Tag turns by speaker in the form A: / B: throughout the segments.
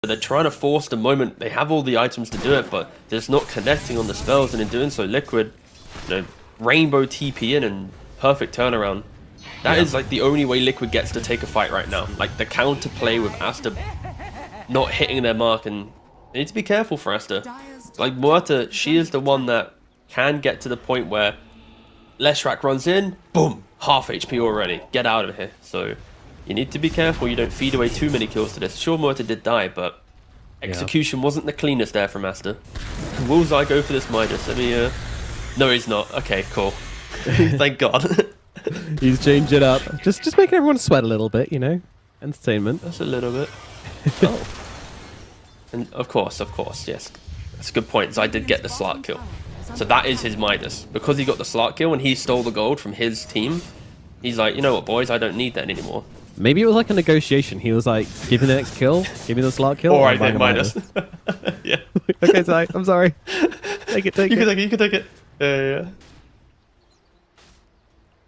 A: They're trying to force the moment. They have all the items to do it, but they're just not connecting on the spells, and in doing so, Liquid, rainbow TP in and perfect turnaround. That is like the only way Liquid gets to take a fight right now. Like the counter play with Aster not hitting their mark, and they need to be careful for Aster. Like Muerta, she is the one that can get to the point where Leshrac runs in, boom, half HP already. Get out of here. So you need to be careful you don't feed away too many kills to this. Sure, Muerta did die, but execution wasn't the cleanest there from Aster. Will Zai go for this Midas? Let me, no, he's not. Okay, cool. Thank God.
B: He's changed it up. Just making everyone sweat a little bit, you know? Entertainment.
A: That's a little bit. Oh. And of course, yes. That's a good point. Zai did get the Slark kill. So that is his Midas. Because he got the Slark kill and he stole the gold from his team, he's like, you know what, boys, I don't need that anymore.
B: Maybe it was like a negotiation. He was like, give me the next kill, give me the Slark kill.
A: Or I did Midas. Yeah.
B: Okay, Zai, I'm sorry. Take it.
A: You can take it. Yeah.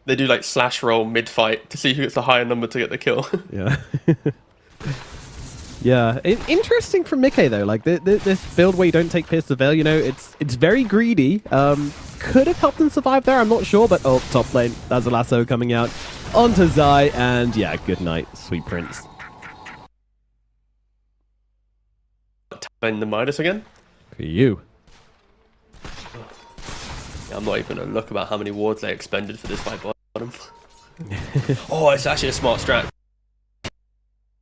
A: They do like slash roll mid-fight to see who gets the higher number to get the kill.
B: Yeah. Yeah. Interesting from Mickey though. Like this build where you don't take Pierce the Veil, you know, it's very greedy. Could have helped them survive there, I'm not sure, but oh, top lane. That's a lasso coming out onto Zai, and yeah, good night, sweet prince.
A: Tapping the Midas again?
B: For you.
A: I'm not even going to look about how many wards they expended for this fight bottom. Oh, it's actually a smart strat.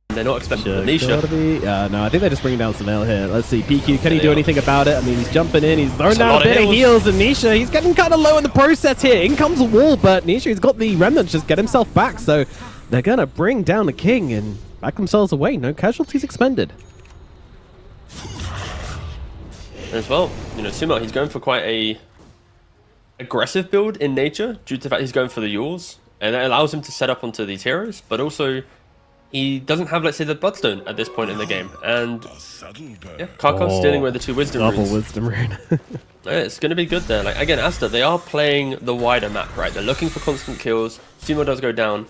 A: They're not expecting the Nisha.
B: No, I think they're just bringing down Savale here. Let's see, PQ, can he do anything about it? I mean, he's jumping in, he's throwing down a bit of heals, and Nisha, he's getting kind of low in the process here. In comes a wall, but Nisha, he's got the remnants, just get himself back, so they're going to bring down the king and back themselves away. No casualties expended.
A: As well, you know, Sumo, he's going for quite a aggressive build in nature due to the fact he's going for the Yules, and that allows him to set up onto these heroes, but also he doesn't have, let's say, the Bloodstone at this point in the game, and yeah, Karkov's stealing away the 2 Wisdom Runes.
B: Double Wisdom Rune.
A: Yeah, it's going to be good there. Like again, Aster, they are playing the wider map, right? They're looking for constant kills. Sumo does go down,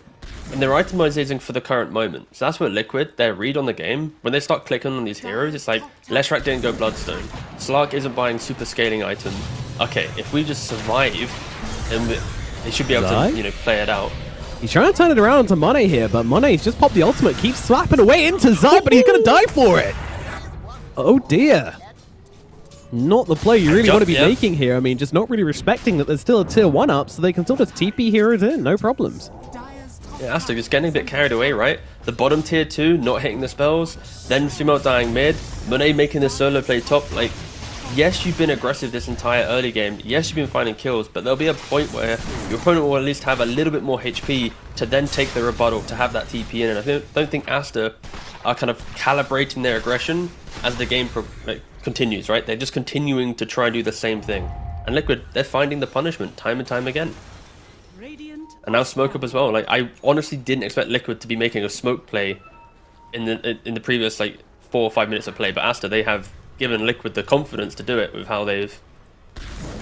A: and they're itemizing for the current moment. So that's what Liquid, their read on the game, when they start clicking on these heroes, it's like, Leshrac didn't go Bloodstone. Slark isn't buying super scaling items. Okay, if we just survive, then they should be able to, you know, play it out.
B: He's trying to turn it around to Monet here, but Monet's just popped the ultimate, keeps slapping away into Zai, but he's going to die for it. Oh dear. Not the play you really want to be making here. I mean, just not really respecting that there's still a tier 1 up, so they can still just TP heroes in, no problems.
A: Yeah, Aster is getting a bit carried away, right? The bottom tier 2 not hitting the spells, then Sumo dying mid, Monet making the solo play top. Like, yes, you've been aggressive this entire early game. Yes, you've been finding kills, but there'll be a point where your opponent will at least have a little bit more HP to then take the rebuttal to have that TP in. And I don't think Aster are kind of calibrating their aggression as the game continues, right? They're just continuing to try and do the same thing. And Liquid, they're finding the punishment time and time again. And now smoke up as well. Like, I honestly didn't expect Liquid to be making a smoke play in the previous like 4 or 5 minutes of play, but Aster, they have given Liquid the confidence to do it with how they've...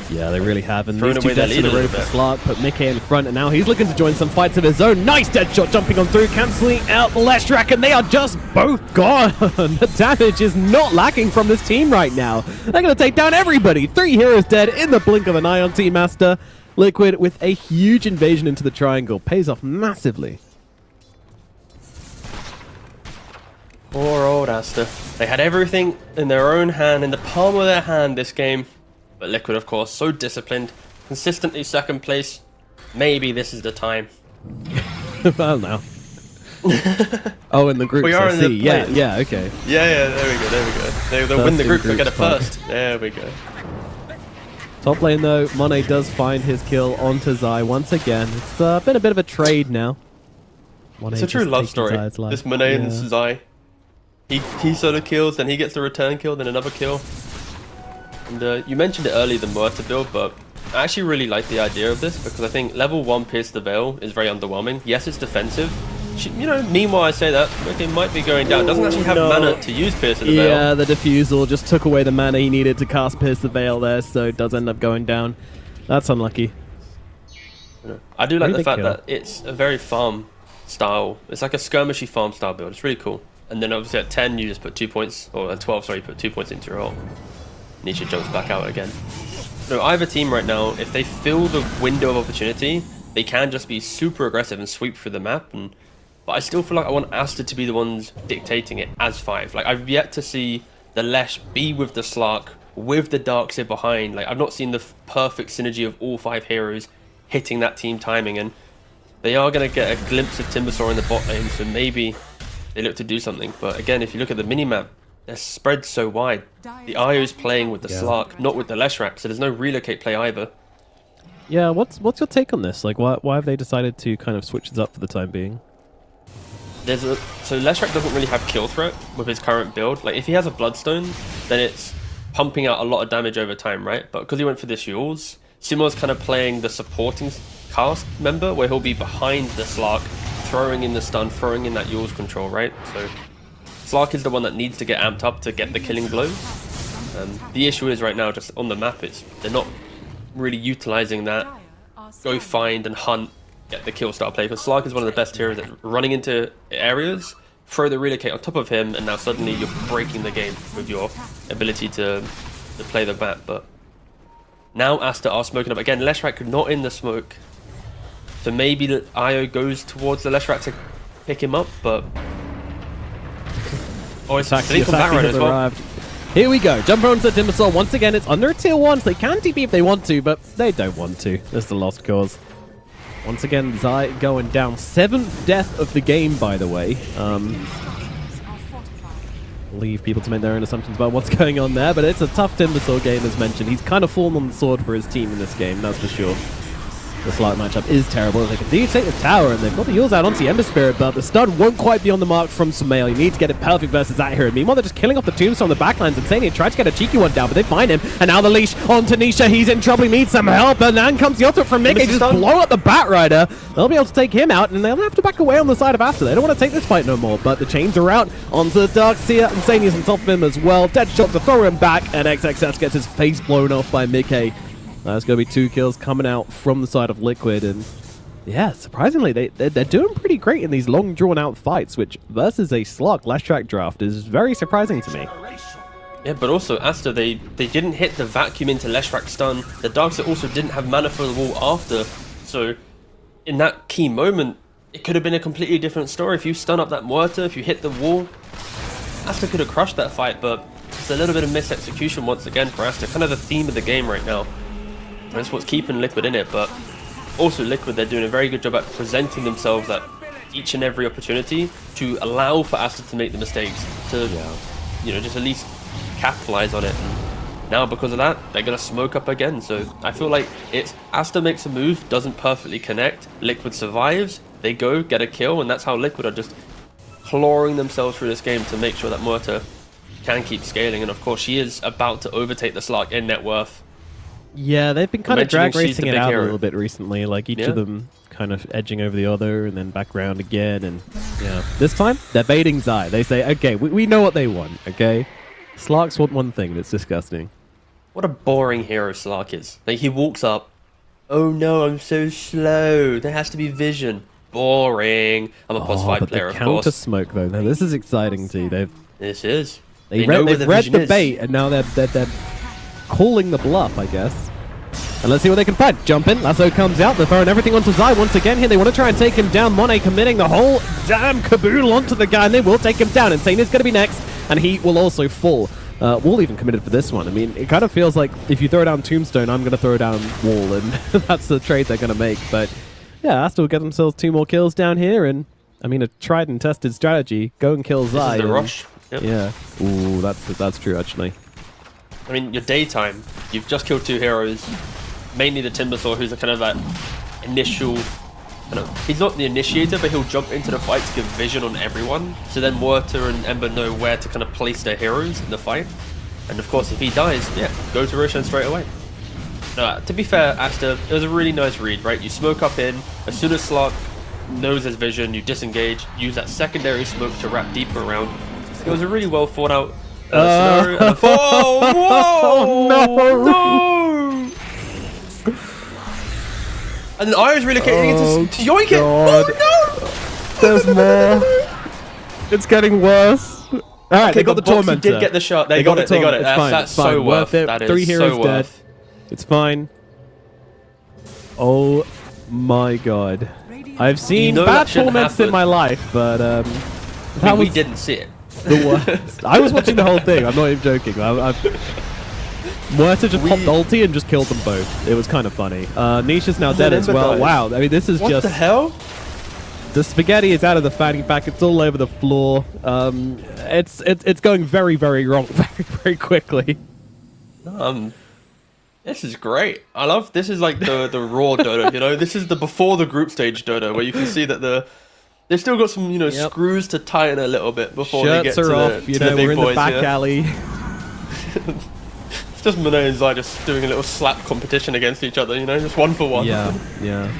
B: Yeah, they really have. And these two deaths in a row for Slark put Mickey in front, and now he's looking to join some fights of his own. Nice dead shot jumping on through, cancelling out the Leshrac, and they are just both gone. The damage is not lacking from this team right now. They're going to take down everybody. 3 heroes dead in the blink of an eye on Team Aster. Liquid with a huge invasion into the triangle. Pays off massively.
A: Poor old Aster. They had everything in their own hand, in the palm of their hand this game. But Liquid, of course, so disciplined. Consistently second place. Maybe this is the time.
B: Well, now. Oh, in the group.
A: We are in the
B: yeah, okay.
A: Yeah, there we go. They'll win the group, they'll get it first. There we go.
B: Top lane though, Monet does find his kill onto Zai once again. It's been a bit of a trade now.
A: It's a true love story. This Monet and Zai. He sort of kills, then he gets the return kill, then another kill. And you mentioned it earlier, the Muerta build, but I actually really like the idea of this because I think level 1 Pierce the Veil is very underwhelming. Yes, it's defensive. You know, meanwhile I say that, it might be going down. It doesn't actually have mana to use Pierce the Veil.
B: Yeah, the defusal just took away the mana he needed to cast Pierce the Veil there, so it does end up going down. That's unlucky.
A: I do like the fact that it's a very farm style. It's like a skirmishy farm style build. It's really cool. And then obviously at 10, you just put 2 points, or at 12, sorry, you put 2 points into your ult. Nisha jumps back out again. So either team right now, if they fill the window of opportunity, they can just be super aggressive and sweep through the map. But I still feel like I want Aster to be the ones dictating it as 5. Like, I've yet to see the Lesh be with the Slark, with the Darkseid behind. Like, I've not seen the perfect synergy of all 5 heroes hitting that team timing. And they are going to get a glimpse of Timbersaw in the bot lane, so maybe they look to do something. But again, if you look at the minimap, they're spread so wide. The Io's playing with the Slark, not with the Leshrac, so there's no relocate play either.
B: Yeah, what's your take on this? Like, why have they decided to kind of switch this up for the time being?
A: So Leshrac doesn't really have kill threat with his current build. Like, if he has a Bloodstone, then it's pumping out a lot of damage over time, right? But because he went for this Yules, Sumo's kind of playing the supporting cast member, where he'll be behind the Slark, throwing in the stun, throwing in that Yules control, right? So Slark is the one that needs to get amped up to get the killing blows. The issue is right now, just on the map, they're not really utilizing that go find and hunt, get the kill style play, because Slark is one of the best heroes at running into areas, throw the relocate on top of him, and now suddenly you're breaking the game with your ability to play the map. But now Aster are smoking up again. Leshrac not in the smoke, so maybe the Io goes towards the Leshrac to pick him up, but it's actually come back right as well.
B: Here we go. Jump onto Timbersaw. Once again, it's under a tier 1, so they can TP if they want to, but they don't want to. That's the lost cause. Once again, Zai going down. 7th death of the game, by the way. Leave people to make their own assumptions about what's going on there, but it's a tough Timbersaw game, as mentioned. He's kind of fallen on the sword for his team in this game, that's for sure. The Slark matchup is terrible. They continue to take the tower, and they've got the Yules out onto the Ember Spirit, but the stun won't quite be on the mark from Sumail. You need to get it perfect versus that hero. Meanwhile, they're just killing off the tombstone on the backlines. Insania tried to get a cheeky one down, but they find him. And now the leash onto Nisha. He's in trouble. He needs some help. And then comes the ultimate from Mickey. Just blow up the Bat Rider. They'll be able to take him out, and they'll have to back away on the side of Aster. They don't want to take this fight no more, but the chains are out onto the Darkseer. Insania's on top of him as well. Dead shot to throw him back, and XXS gets his face blown off by Mickey. There's going to be 2 kills coming out from the side of Liquid, and yeah, surprisingly, they're doing pretty great in these long, drawn-out fights, which versus a Slark Leshrac draft is very surprising to me.
A: Yeah, but also Aster, they didn't hit the vacuum into Leshrac stun. The Darkseid also didn't have mana for the wall after, so in that key moment, it could have been a completely different story. If you stun up that Muerta, if you hit the wall, Aster could have crushed that fight, but it's a little bit of misexecution once again for Aster. Kind of the theme of the game right now. That's what's keeping Liquid in it, but also Liquid, they're doing a very good job at presenting themselves at each and every opportunity to allow for Aster to make the mistakes, to you know, just at least capitalize on it. And now because of that, they're gonna smoke up again. So I feel like it's Aster makes a move, doesn't perfectly connect, Liquid survives, they go get a kill, and that's how Liquid are just clawing themselves through this game to make sure that Muerta can keep scaling. And of course, she is about to overtake the Slark in net worth.
B: Yeah, they've been kind of drag racing it out a little bit recently, like each of them kind of edging over the other and then back around again. And yeah, this time they're baiting Zai. They say, okay, we know what they want, okay? Slarks want one thing, and it's disgusting.
A: What a boring hero Slark is. Like, he walks up, oh no, I'm so slow, there has to be vision. Boring. I'm a +5 player, of course.
B: Counter smoke though. Now this is exciting to you.
A: This is.
B: They've read the bait, and now they're calling the bluff, I guess. And let's see what they can find. Jump in, Lasso comes out, they're throwing everything onto Zai once again here. They want to try and take him down. Monet committing the whole damn caboodle onto the guy, and they will take him down. Insania's going to be next, and he will also fall. Wall even committed for this one. I mean, it kind of feels like if you throw down Tombstone, I'm going to throw down Wall, and that's the trade they're going to make. But yeah, Aster will get themselves 2 more kills down here, and I mean, a tried and tested strategy. Go and kill Zai.
A: This is the rush.
B: Yep. Yeah. Ooh, that's true, actually.
A: I mean, your daytime, you've just killed 2 heroes, mainly the Timbersaw, who's a kind of that initial, he's not the initiator, but he'll jump into the fight to give vision on everyone, so then Muerta and Ember know where to kind of place their heroes in the fight. And of course, if he dies, yeah, go to Roshan straight away. No, to be fair, Aster, it was a really nice read, right? You smoke up in, as soon as Slark knows his vision, you disengage, use that secondary smoke to wrap deeper around. It was a really well thought out scenario. And whoa! No! And then Io's relocating into yoink it! Oh no!
B: There's more. It's getting worse. All right, they got the
A: Boxy
B: Tormentor.
A: did get the shot. They got it. They got it.
B: It's fine.
A: That's
B: It's fine.
A: so worth
B: it.
A: That is
B: 3 heroes
A: so
B: dead.
A: worth.
B: It's fine. Oh my god. I've seen bad torments in my life, but that
A: we didn't see it.
B: The worst. I was watching the whole thing. I'm not even joking. Muerta just popped ulti and just killed them both. It was kind of funny. Nisha's now dead as well. Wow. I mean, this is
A: what
B: just...
A: the hell?
B: The spaghetti is out of the fanny pack. It's all over the floor. It's going very, very wrong very, very quickly.
A: This is great. I love this is like the raw Dota, you know. This is the before the group stage Dota where you can see that they've still got some, you know, screws to tighten a little bit before they get to the big boys.
B: We're in the back alley.
A: It's just Monet and Zai just doing a little slap competition against each other, you know, just 1 for 1.
B: Yeah.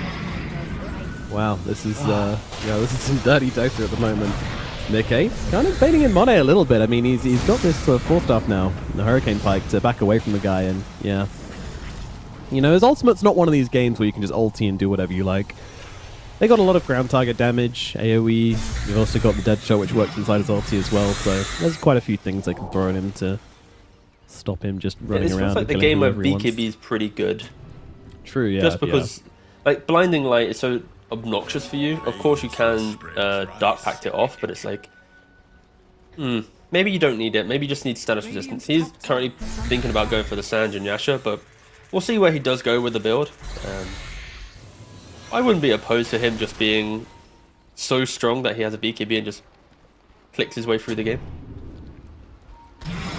B: Wow, this is this is some dirty Dota at the moment. Mickey kind of baiting in Monet a little bit. I mean, he's got this 4 staff now, the Hurricane Pike, to back away from the guy, and yeah. You know, his ultimate's not one of these games where you can just ulti and do whatever you like. They got a lot of ground target damage, AoE. You've also got the dead shot, which works inside his ulti as well, so there's quite a few things they can throw at him to stop him just running around.
A: It's like the game where BKB is pretty good.
B: True, yeah.
A: Just because, like, Blinding Light is so obnoxious for you. Of course you can Dark Pact it off, but it's like, maybe you don't need it. Maybe you just need status resistance. He's currently thinking about going for the Sanj and Yasha, but we'll see where he does go with the build. I wouldn't be opposed to him just being so strong that he has a BKB and just clicks his way through the game.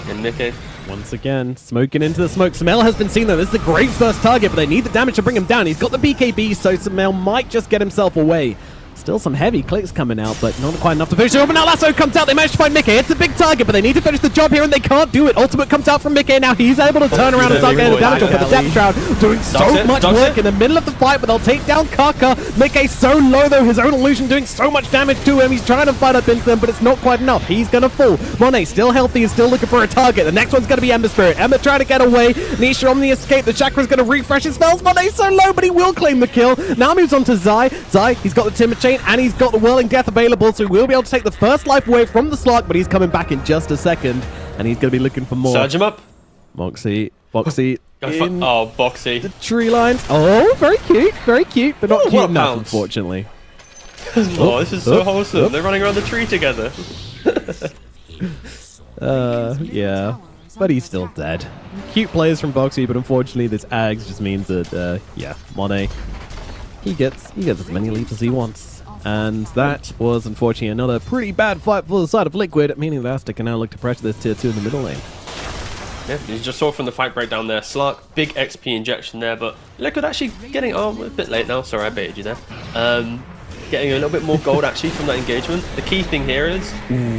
A: And Mickey.
B: Once again, smoking into the smoke. Samel has been seen though. This is a great first target, but they need the damage to bring him down. He's got the BKB, so Samel might just get himself away. Still some heavy clicks coming out, but not quite enough to finish it. But now Lasso comes out. They managed to find Mickey. It's a big target, but they need to finish the job here, and they can't do it. Ultimate comes out from Mickey. Now he's able to turn around and start getting the damage off with the Depth Shroud. Doing so much work in the middle of the fight, but they'll take down Kaka. Mickey's so low, though. His own illusion doing so much damage to him. He's trying to fight up into them, but it's not quite enough. He's going to fall. Monet still healthy and still looking for a target. The next one's going to be Ember Spirit. Ember trying to get away. Nisha on the escape. The Chakra's going to refresh his spells. Monet's so low, but he will claim the kill. Now moves on to Zai. Zai, he's got the Timber Chain, and he's got the Whirling Death available, so he will be able to take the first life away from the Slark, but he's coming back in just a second, and he's going to be looking for more.
A: Surge him up.
B: Boxy.
A: Oh, Boxy.
B: The tree lines. Oh, very cute, but not cute enough, unfortunately.
A: Oh, this is so wholesome. They're running around the tree together.
B: Yeah, but he's still dead. Cute plays from Boxy, but unfortunately this Ags just means that, yeah, Monet, he gets as many leads as he wants. And that was, unfortunately, another pretty bad fight for the side of Liquid, meaning that Aster can now look to pressure this tier 2 in the middle lane.
A: Yeah, you just saw from the fight breakdown there, Slark, big XP injection there, but Liquid actually getting, a bit late now, sorry I baited you there. Getting a little bit more gold actually from that engagement. The key thing here is,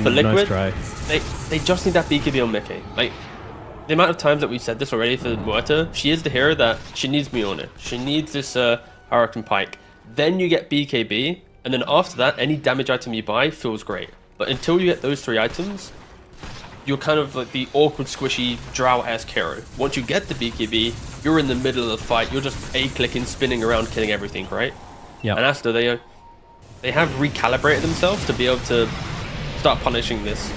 A: for Liquid,
B: nice
A: they just need that BKB on Mickey. Like, the amount of times that we've said this already for Muerta, she is the hero that she needs me on it. She needs this Hurricane Pike. Then you get BKB, and then after that, any damage item you buy feels great. But until you get those 3 items, you're kind of like the awkward, squishy, drow-esque hero. Once you get the BKB, you're in the middle of the fight. You're just A-clicking, spinning around, killing everything, right?
B: Yeah.
A: And Aster, they have recalibrated themselves to be able to start punishing this.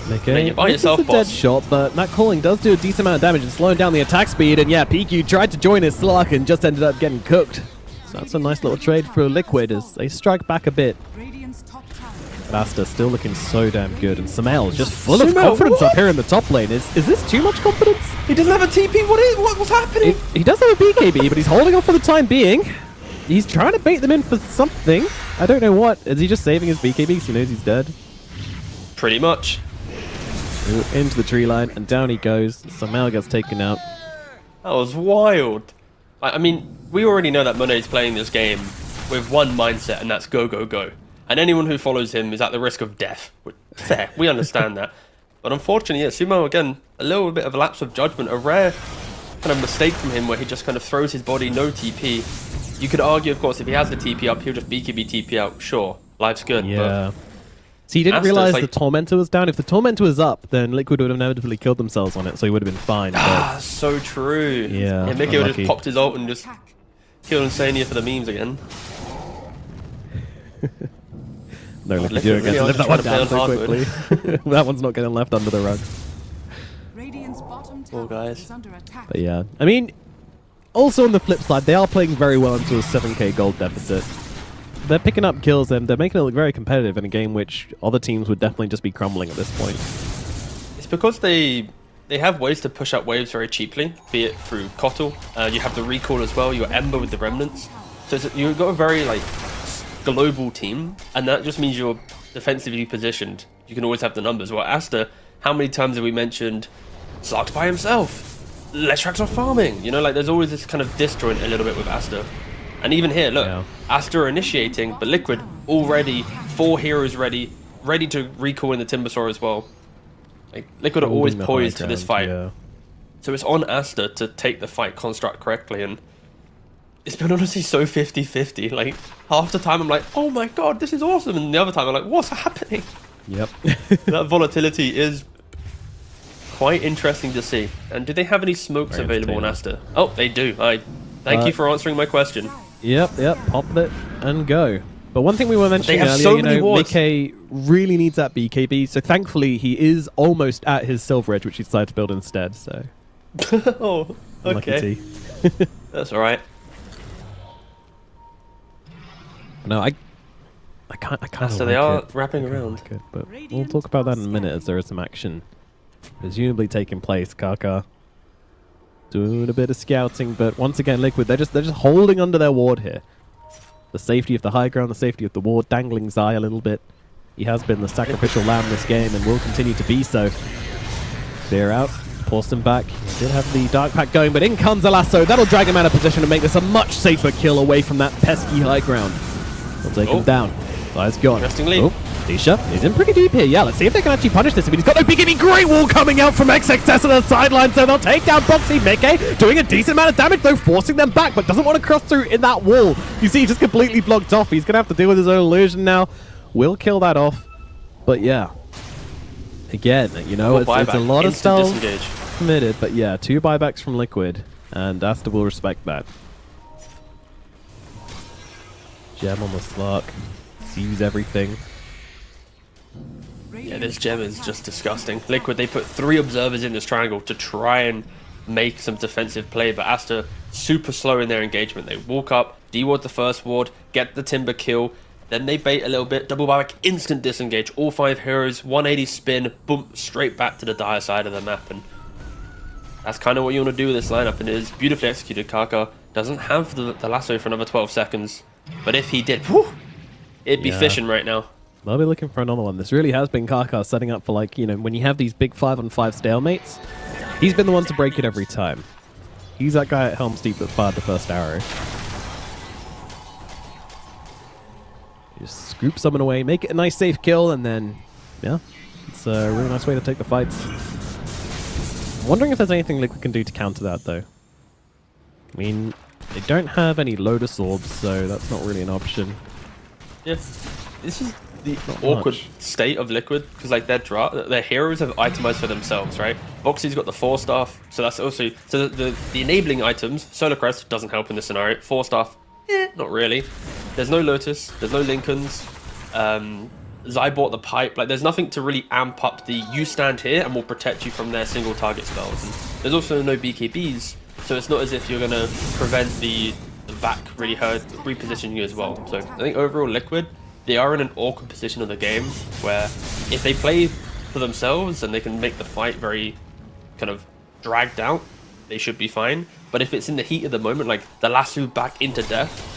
B: Okay,
A: by yourself,
B: it's a dead shot, but that calling does do a decent amount of damage and slowing down the attack speed. And yeah, PQ tried to join his Slark and just ended up getting cooked. So that's a nice little trade for Liquid as they strike back a bit. Aster still looking so damn good, and Samael's just full of confidence up here in the top lane. Is this too much confidence?
A: He doesn't have a TP. What's happening?
B: He does have a BKB, but he's holding off for the time being. He's trying to bait them in for something. I don't know what. Is he just saving his BKB because he knows he's dead?
A: Pretty much.
B: Into the tree line, and down he goes. Samael gets taken out.
A: That was wild. I mean, we already know that Monet's playing this game with one mindset, and that's go, go, go. And anyone who follows him is at the risk of death. Fair, we understand that. But unfortunately, yeah, Sumo, again, a little bit of a lapse of judgment, a rare kind of mistake from him where he just kind of throws his body, no TP. You could argue, of course, if he has the TP up, he'll just BKB TP out. Sure, life's good.
B: Yeah. So he didn't realize the Tormentor was down. If the Tormentor was up, then Liquid would have inevitably killed themselves on it, so he would have been fine.
A: Ah, so true.
B: Yeah,
A: Mickey would have just popped his ult and just killed Insania for the memes again.
B: No Liquid Duo again to live that one down so quickly. That one's not getting left under the rug.
A: Poor guys.
B: But yeah, I mean, also on the flip side, they are playing very well into a 7k gold deficit. They're picking up kills and they're making it look very competitive in a game which other teams would definitely just be crumbling at this point.
A: It's because they have ways to push up waves very cheaply, be it through Kotl. You have the recall as well. You got Ember with the Remnants. So you've got a very like global team, and that just means you're defensively positioned. You can always have the numbers. Well, Aster, how many times have we mentioned Slark's by himself? Leshrak's not farming. You know, like there's always this kind of disjoint a little bit with Aster. And even here, look, Aster are initiating, but Liquid already 4 heroes ready to recall in the Timbersaw as well. Like, Liquid are always poised for this fight. Yeah. So it's on Aster to take the fight construct correctly, and it's been honestly so 50-50. Like, half the time I'm like, oh my god, this is awesome, and the other time I'm like, what's happening?
B: Yep.
A: That volatility is quite interesting to see. And do they have any smokes available on Aster? Oh, they do. Thank you for answering my question.
B: Yep, pop it and go. But one thing we were mentioning earlier, you know, Mickey really needs that BKB, so thankfully he is almost at his Silver Edge, which he decided to build instead, so...
A: Oh, okay. That's alright.
B: No, I can't.
A: So they are wrapping around.
B: Like it, but we'll talk about that in a minute as there is some action presumably taking place. Kaka doing a bit of scouting, but once again, Liquid, they're just holding under their ward here. The safety of the high ground, the safety of the ward, dangling Zai a little bit. He has been the sacrificial lamb this game and will continue to be so. Fear out, forced him back. He did have the Dark Pack going, but in comes the lasso. That'll drag him out of position and make this a much safer kill away from that pesky high ground. They'll take him down. Zai's gone.
A: Interestingly.
B: Oh, Disha is in pretty deep here. Yeah, let's see if they can actually punish this. I mean, he's got no BKB. Great wall coming out from XXS on the sideline, so they'll take down Boxy. Mickey doing a decent amount of damage, though, forcing them back, but doesn't want to cross through in that wall. You see, he's just completely blocked off. He's going to have to deal with his own illusion now. Will kill that off. But yeah, again, you know, it's a lot of spells committed, but yeah, 2 buybacks from Liquid, and Aster will respect that. Gem on the Slark, sees everything.
A: Yeah, this gem is just disgusting. Liquid, they put 3 observers in this triangle to try and make some defensive play, but Aster super slow in their engagement. They walk up, deward the first ward, get the Timber kill, then they bait a little bit, double buyback, instant disengage, all 5 heroes, 180 spin, boom, straight back to the dire side of the map, and that's kind of what you want to do with this lineup, and it is beautifully executed. Kaka doesn't have the lasso for another 12 seconds, but if he did, whew, it'd be fishing right now.
B: They'll be looking for another one. This really has been Kaka setting up for, like, you know, when you have these big 5-on-5 stalemates, he's been the one to break it every time. He's that guy at Helm's Deep that fired the first arrow. You just scoop someone away, make it a nice safe kill, and then, yeah, it's a really nice way to take the fights. I'm wondering if there's anything Liquid can do to counter that, though. I mean, they don't have any Lotus Orbs, so that's not really an option.
A: Yeah, this is the awkward state of Liquid, because like their heroes have itemized for themselves, right? Boxy's got the 4 staff, so that's also so the enabling items. Solar Crest doesn't help in this scenario. 4 staff, not really. There's no Lotus, there's no Lincolns. Zai bought the pipe. Like, there's nothing to really amp up the you stand here and will protect you from their single target spells. And there's also no BKBs, so it's not as if you're gonna prevent the VAC really repositioning you as well. So I think overall Liquid, they are in an awkward position of the game where if they play for themselves and they can make the fight very kind of dragged out, they should be fine. But if it's in the heat of the moment, like the lasso back into death,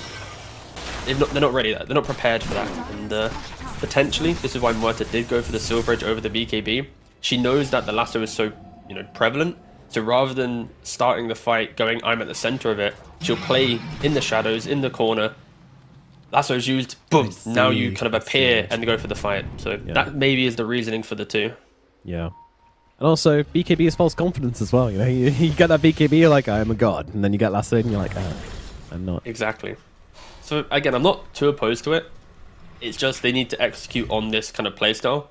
A: they're not ready. They're not prepared for that. And potentially, this is why Muerta did go for the Silver Edge over the BKB. She knows that the lasso is so, you know, prevalent. So rather than starting the fight going, I'm at the center of it, she'll play in the shadows, in the corner. Lasso's used, boom, now you kind of appear and go for the fight. So that maybe is the reasoning for the 2.
B: Yeah. And also, BKB is false confidence as well. You know, you get that BKB, you're like, I am a god. And then you get Lasso and you're like, I'm not.
A: Exactly. So again, I'm not too opposed to it. It's just they need to execute on this kind of playstyle.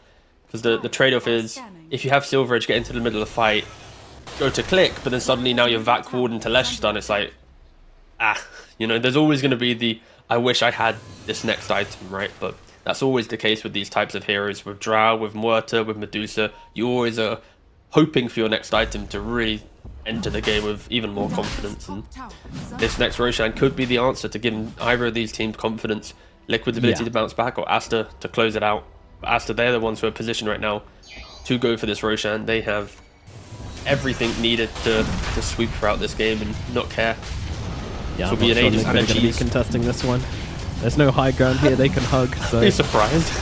A: Because the trade-off is, if you have Silver Edge get into the middle of the fight, go to click, but then suddenly now you're vac walled into Lesh stun, it's like, you know, there's always going to be the, I wish I had this next item, right? But That's always the case with these types of heroes. With Drow, with Muerta, with Medusa, you always are hoping for your next item to really enter the game with even more confidence. And this next Roshan could be the answer to giving either of these teams confidence. Liquid's ability to bounce back, or Aster to close it out. But Aster, they're the ones who are positioned right now to go for this Roshan. They have everything needed to sweep throughout this game and not care.
B: Yeah, I'm not sure they're going to be contesting this one. There's no high ground here they can hug, so...
A: Be surprised.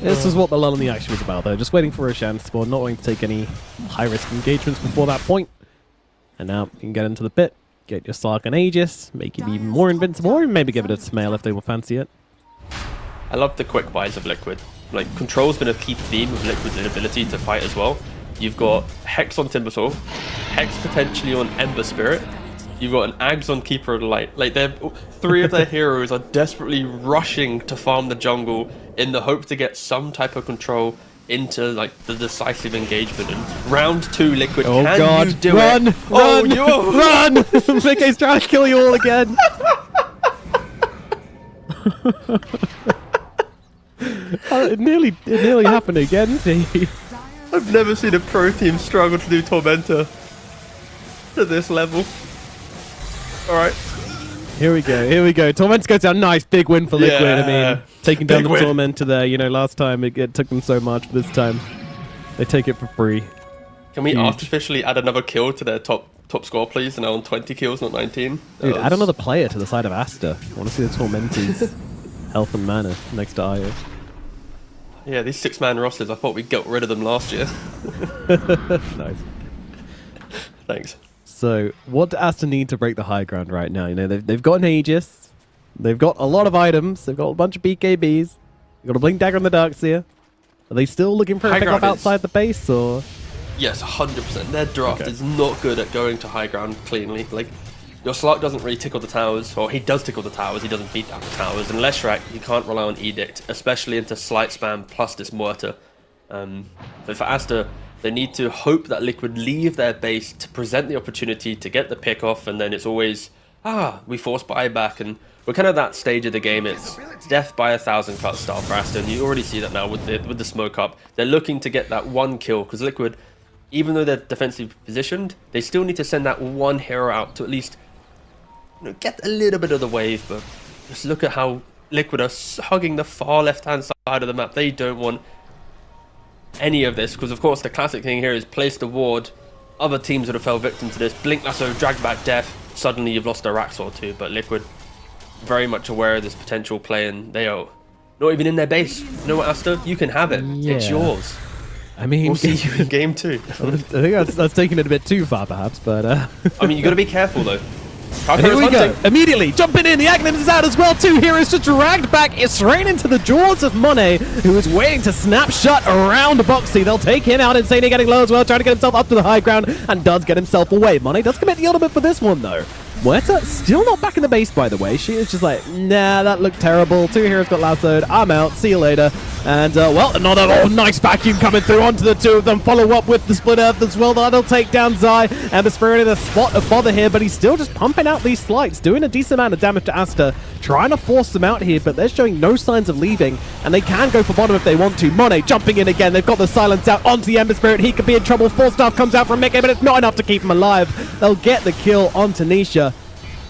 B: This is what the lull in the action was about, though. Just waiting for Roshan to spawn, not wanting to take any high-risk engagements before that point. And now you can get into the pit, get your Slark and Aegis, make it even more invincible, or maybe give it a Smail if they will fancy it.
A: I love the quick buys of Liquid. Like, Control's been a key theme of Liquid's inability to fight as well. You've got Hex on Timbersaw, Hex potentially on Ember Spirit, you've got an Ags on Keeper of the Light. Like, three of their heroes are desperately rushing to farm the jungle in the hope to get some type of control into, like, the decisive engagement. And round 2, Liquid,
B: oh
A: can
B: God.
A: you do
B: Run,
A: it?
B: Run!
A: Oh,
B: Run! Mickey's trying to kill you all again. It nearly happened again, see?
A: I've never seen a pro team struggle to do Tormentor to this level. Alright.
B: Here we go. Tormentor goes down. Nice, big win for Liquid.
A: Yeah.
B: I mean, taking down
A: Big
B: the
A: win.
B: Tormentor there, you know, last time it took them so much, but this time they take it for free.
A: Can we
B: Huge.
A: artificially add another kill to their top score, please? And now on 20 kills, not 19.
B: Dude, add another player to the side of Aster. I want to see the Tormentor's health and mana next to Io.
A: Yeah, these 6-man rosters, I thought we got rid of them last year.
B: Nice.
A: Thanks.
B: So, what do Aster need to break the high ground right now? You know, they've got an Aegis. They've got a lot of items. They've got a bunch of BKBs. They've got a Blink Dagger on the Darkseer. Are they still looking for a
A: High
B: pickup
A: ground is-
B: outside the base, or...?
A: Yes, 100%. Their draft
B: Okay.
A: is not good at going to high ground cleanly. Like, your Slark doesn't really tickle the towers, or he does tickle the towers, he doesn't beat down the towers. And Leshrac, you can't rely on Edict, especially into Slight Spam plus this Muerta. So for Aster, they need to hope that Liquid leave their base to present the opportunity to get the pick off, and then it's always, we force buyback, and we're kind of that stage of the game. It's death by 1,000 cut style for Aster, and you already see that now with the smoke up. They're looking to get that one kill, because Liquid, even though they're defensively positioned, they still need to send that one hero out to at least get a little bit of the wave. But just look at how Liquid are hugging the far left-hand side of the map. They don't want any of this, because of course the classic thing here is place the ward. Other teams would have fell victim to this. Blink Lasso, drag back death. Suddenly you've lost a Raxor too. But Liquid, very much aware of this potential play, and they are not even in their base. You know what, Aster? You can have it. It's
B: Yeah.
A: yours.
B: I mean,
A: We'll see you in game 2.
B: I think that's taking it a bit too far, perhaps, but...
A: I mean, you got to be careful though.
B: And here we go. Immediately jumping in. The Aghanim is out as well. 2 heroes just dragged back. It's straight into the jaws of Monet, who is waiting to snap shut around Boxy. They'll take him out. Insanely getting low as well, trying to get himself up to the high ground, and does get himself away. Monet does commit the ultimate for this one, though. Muerta still not back in the base, by the way. She is just like, nah, that looked terrible. 2 heroes got lassoed. I'm out. See you later. And, well, another nice vacuum coming through onto the 2 of them. Follow up with the Split Earth as well. That'll take down Zai. And the Spirit in a spot of bother here, but he's still just pumping out these slights, doing a decent amount of damage to Aster, trying to force them out here, but they're showing no signs of leaving, and they can go for bottom if they want to. Monet jumping in again. They've got the silence out onto the Ember Spirit. He could be in trouble. Force Staff comes out from Mickey, but it's not enough to keep him alive. They'll get the kill onto Nisha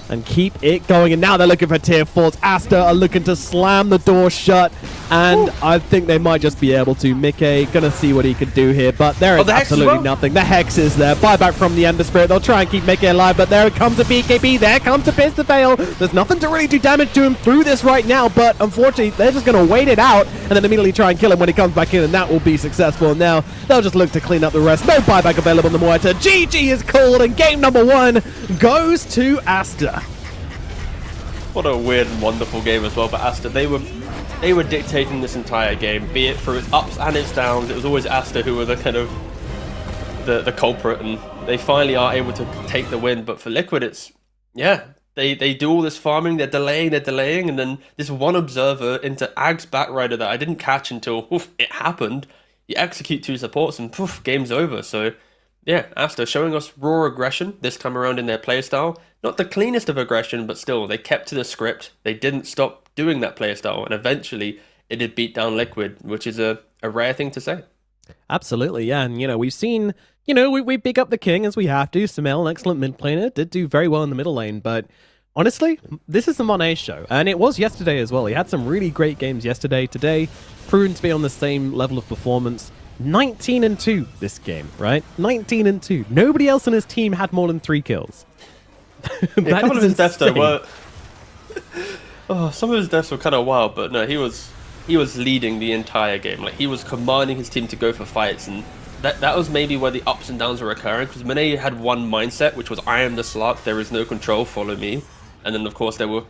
B: and keep it going, and now they're looking for tier 4s. Aster are looking to slam the door shut, and I think they might just be able to. Mickey gonna see what he can do here, but there is absolutely nothing. The Hex is there. Buyback from the Ember Spirit. They'll try and keep Mickey alive, but there comes a BKB. There comes a Pierce the Veil. There's nothing to really do damage to him through this right now, but unfortunately, they're just gonna wait it out and then immediately try and kill him when he comes back in, and that will be successful. And now they'll just look to clean up the rest. No buyback available on the Muerta. GG is called, and game number 1 goes to Aster.
A: What a weird and wonderful game as well. But Aster, they were dictating this entire game, be it through its ups and its downs. It was always Aster who were the kind of the culprit, and they finally are able to take the win. But for Liquid, it's they do all this farming, they're delaying, and then this one observer into Ag's Backrider that I didn't catch until it happened. You execute 2 supports and game's over. So Yeah, Aster showing us raw aggression this time around in their playstyle. Not the cleanest of aggression, but still, they kept to the script. They didn't stop doing that playstyle, and eventually it did beat down Liquid, which is a rare thing to say.
B: Absolutely, yeah. And, we've seen, we pick up the king as we have to. Sumail, an excellent mid player, did do very well in the middle lane, but honestly, this is the Monet show. And it was yesterday as well. He had some really great games yesterday. Today, proven to be on the same level of performance. 19-2 this game, right? 19-2. Nobody else on his team had more than 3 kills.
A: Yeah, a couple of his deaths though were... Oh, some of his deaths were kind of wild, but no, he was leading the entire game. Like, he was commanding his team to go for fights, and that was maybe where the ups and downs were occurring, because Monet had one mindset, which was, I am the Slark, there is no control, follow me. And then, of course, there were